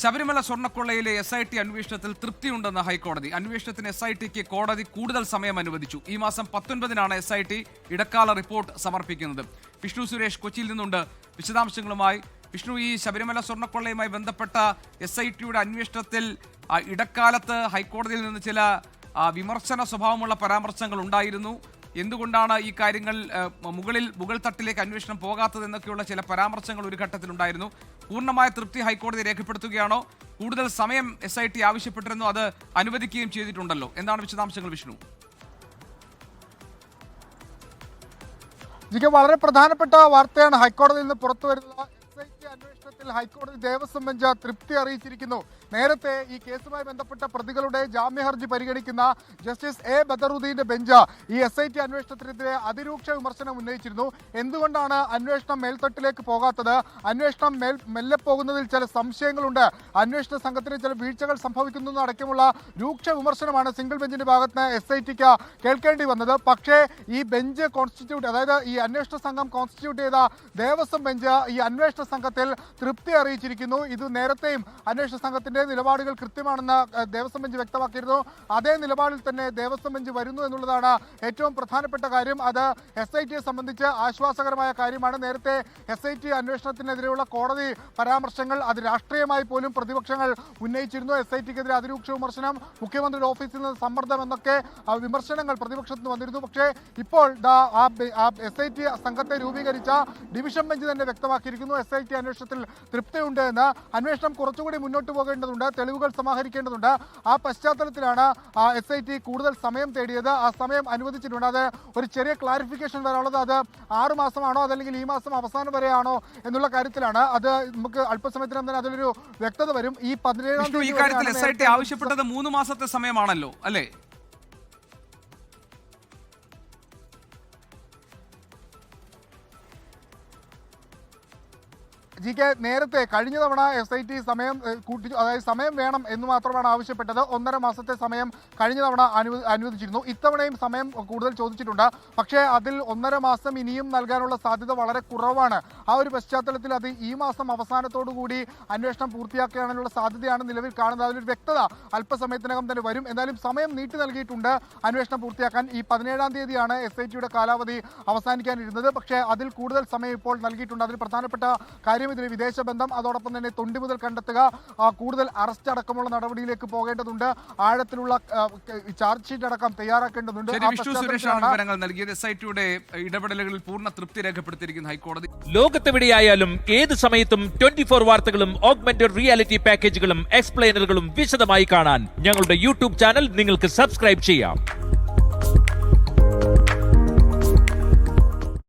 Sabarimala സ്വർണ്ണക്കൊള്ളയിലെ SIT അന്വേഷണത്തിൽ തൃപ്തിയുണ്ടെന്ന് ഹൈക്കോടതി. അന്വേഷണത്തിന് SITക്ക് കോടതി കൂടുതൽ സമയം അനുവദിച്ചു. ഈ മാസം 19-നാണ് SIT ഇടക്കാല റിപ്പോർട്ട് സമർപ്പിക്കുന്നത്. വിഷ്ണു സുരേഷ് കൊച്ചിയിൽ നിന്നുണ്ട് വിശദാംശങ്ങളുമായി. വിഷ്ണു, ഈ ശബരിമല സ്വർണ്ണക്കൊള്ളയുമായി ബന്ധപ്പെട്ട SITയുടെ അന്വേഷണത്തിൽ ഇടക്കാലത്ത് ഹൈക്കോടതിയിൽ നിന്ന് ചില വിമർശന സ്വഭാവമുള്ള പരാമർശങ്ങൾ ഉണ്ടായിരുന്നു. എന്തുകൊണ്ടാണ് ഈ കാര്യങ്ങൾ മുകൾ തട്ടിലേക്ക് അന്വേഷണം പോകാത്തതെന്നൊക്കെയുള്ള ചില പരാമർശങ്ങൾ ഒരു ഘട്ടത്തിലുണ്ടായിരുന്നു. പൂർണ്ണമായ തൃപ്തി ഹൈക്കോടതി രേഖപ്പെടുത്തുകയാണോ? കൂടുതൽ സമയം SIT ആവശ്യപ്പെട്ടിരുന്നു, അത് അനുവദിക്കുകയും ചെയ്തിട്ടുണ്ടല്ലോ. എന്താണ് വിശദാംശങ്ങൾ വിഷ്ണു? വളരെ പ്രധാനപ്പെട്ട വാർത്തയാണ് ഹൈക്കോടതിയിൽ നിന്ന് പുറത്തു വരുന്നത്. SIT അന്വേഷണത്തിൽ ഹൈക്കോടതി ദേവസ്വം ബെഞ്ച് തൃപ്തി അറിയിച്ചിരിക്കുന്നു. നേരത്തെ ഈ കേസുമായി ബന്ധപ്പെട്ട പ്രതികളുടെ ജാമ്യഹർജി പരിഗണിക്കുന്ന ജസ്റ്റിസ് A ബദറുദ്ദീന്റെ ബെഞ്ച് ഈ SIT അന്വേഷണത്തിനെതിരെ അതിരൂക്ഷ വിമർശനം ഉന്നയിച്ചിരുന്നു. എന്തുകൊണ്ടാണ് അന്വേഷണം മേൽത്തട്ടിലേക്ക് പോകാത്തത്? അന്വേഷണം മെല്ലെ പോകുന്നതിൽ ചില സംശയങ്ങളുണ്ട്, അന്വേഷണ സംഘത്തിന് ചില വീഴ്ചകൾ സംഭവിക്കുന്നു അടക്കമുള്ള രൂക്ഷ വിമർശനമാണ് സിംഗിൾ ബെഞ്ചിന്റെ ഭാഗത്ത് SITക്ക് കേൾക്കേണ്ടി വന്നത്. പക്ഷേ ഈ ബെഞ്ച് കോൺസ്റ്റിറ്റ്യൂട്ട്, അതായത് ഈ അന്വേഷണ സംഘം കോൺസ്റ്റിറ്റ്യൂട്ട് ചെയ്ത ദേവസ്വം ബെഞ്ച് ഈ അന്വേഷണ സംഘത്തിൽ തൃപ്തി അറിയിച്ചിരിക്കുന്നു. ഇത് നേരത്തെയും അന്വേഷണ സംഘത്തിന്റെ നിലപാടുകൾ കൃത്യമാണെന്ന് ദേവസ്വം ബെഞ്ച് വ്യക്തമാക്കിയിരുന്നു. അതേ നിലപാടിൽ തന്നെ ദേവസ്വം ബെഞ്ച് വരുന്നു എന്നുള്ളതാണ് ഏറ്റവും പ്രധാനപ്പെട്ട കാര്യം. അത് SITയെ സംബന്ധിച്ച് ആശ്വാസകരമായ കാര്യമാണ്. നേരത്തെ SIT അന്വേഷണത്തിനെതിരെയുള്ള കോടതി പരാമർശങ്ങൾ അത് രാഷ്ട്രീയമായി പോലും പ്രതിപക്ഷങ്ങൾ ഉന്നയിച്ചിരുന്നു. SITക്കെതിരെ അതിരൂക്ഷ വിമർശനം, മുഖ്യമന്ത്രിയുടെ ഓഫീസിൽ നിന്ന് സമ്മർദ്ദം എന്നൊക്കെ വിമർശനങ്ങൾ പ്രതിപക്ഷത്ത് നിന്ന് വന്നിരുന്നു. പക്ഷേ ഇപ്പോൾ SIT സംഘത്തെ രൂപീകരിച്ച ഡിവിഷൻ ബെഞ്ച് തന്നെ വ്യക്തമാക്കിയിരിക്കുന്നു SIT അന്വേഷണത്തിൽ തൃപ്തിയുണ്ട് എന്ന്. അന്വേഷണം കുറച്ചുകൂടി മുന്നോട്ട് പോകേണ്ടതുണ്ട്, തെളിവുകൾ സമാഹരിക്കേണ്ടതുണ്ട്. ആ പശ്ചാത്തലത്തിലാണ് SIT കൂടുതൽ സമയം തേടിയത്. ആ സമയം അനുവദിച്ചിട്ടുണ്ട്. അത് ഒരു ചെറിയ ക്ലാരിഫിക്കേഷൻ വരാനുള്ളത്, അത് 6 മാസമാണോ അതല്ലെങ്കിൽ ഈ മാസം അവസാനം വരെയാണോ എന്നുള്ള കാര്യത്തിലാണ്. അത് നമുക്ക് അല്പസമയത്തിനും തന്നെ അതിലൊരു വ്യക്തത വരും. ഈ 17-ാം തീയതി SIT ആവശ്യപ്പെട്ടത് 3 മാസത്തെ സമയമാണല്ലോ അല്ലേ? നേരത്തെ കഴിഞ്ഞ തവണ SIT സമയം കൂട്ടി, അതായത് സമയം വേണം എന്ന് മാത്രമാണ് ആവശ്യപ്പെട്ടത്. 1.5 മാസത്തെ സമയം കഴിഞ്ഞ തവണ അനുവദിച്ചിരുന്നു. ഇത്തവണയും സമയം കൂടുതൽ ചോദിച്ചിട്ടുണ്ട്. പക്ഷേ അതിൽ 1.5 മാസം ഇനിയും നൽകാനുള്ള സാധ്യത വളരെ കുറവാണ്. ആ ഒരു പശ്ചാത്തലത്തിൽ അത് ഈ മാസം അവസാനത്തോടു കൂടി അന്വേഷണം പൂർത്തിയാക്കാനുള്ള സാധ്യതയാണ് നിലവിൽ കാണുന്നത്. അതിലൊരു വ്യക്തത അല്പസമയത്തിനകം തന്നെ വരും. എന്തായാലും സമയം നീട്ടി നൽകിയിട്ടുണ്ട് അന്വേഷണം പൂർത്തിയാക്കാൻ. ഈ 17-ാം തീയതിയാണ് SITയുടെ കാലാവധി അവസാനിക്കാനിരുന്നത്. പക്ഷേ അതിൽ കൂടുതൽ സമയം ഇപ്പോൾ നൽകിയിട്ടുണ്ട്. അതിൽ പ്രധാനപ്പെട്ട കാര്യം ഇതിൽ വിദേശ ബന്ധം, അതോടൊപ്പം തന്നെ തൊണ്ടി മുതൽ കണ്ടെത്തുക, കൂടുതൽ അറസ്റ്റ് അടക്കമുള്ള നടപടിയിലേക്ക് പോകേണ്ടതുണ്ട്. ആഴത്തിലുള്ള ചാർജ് ഷീറ്റ് അടക്കം തയ്യാറാക്കേണ്ടതുണ്ട്. SITയുടെ ഇടപെടലുകളിൽ പൂർണ്ണ തൃപ്തി രേഖപ്പെടുത്തിയിരിക്കുന്ന ഹൈക്കോടതി. ലോകത്തെവിടെയായാലും ഏത് സമയത്തും 24 വാർത്തകളും ഓഗ്മെന്റഡ് റിയാലിറ്റി പാക്കേജുകളും എക്സ്പ്ലെയിനറുകളും വിശദമായി കാണാൻ ഞങ്ങളുടെ YouTube ചാനൽ നിങ്ങൾക്ക് സബ്സ്ക്രൈബ് ചെയ്യാം.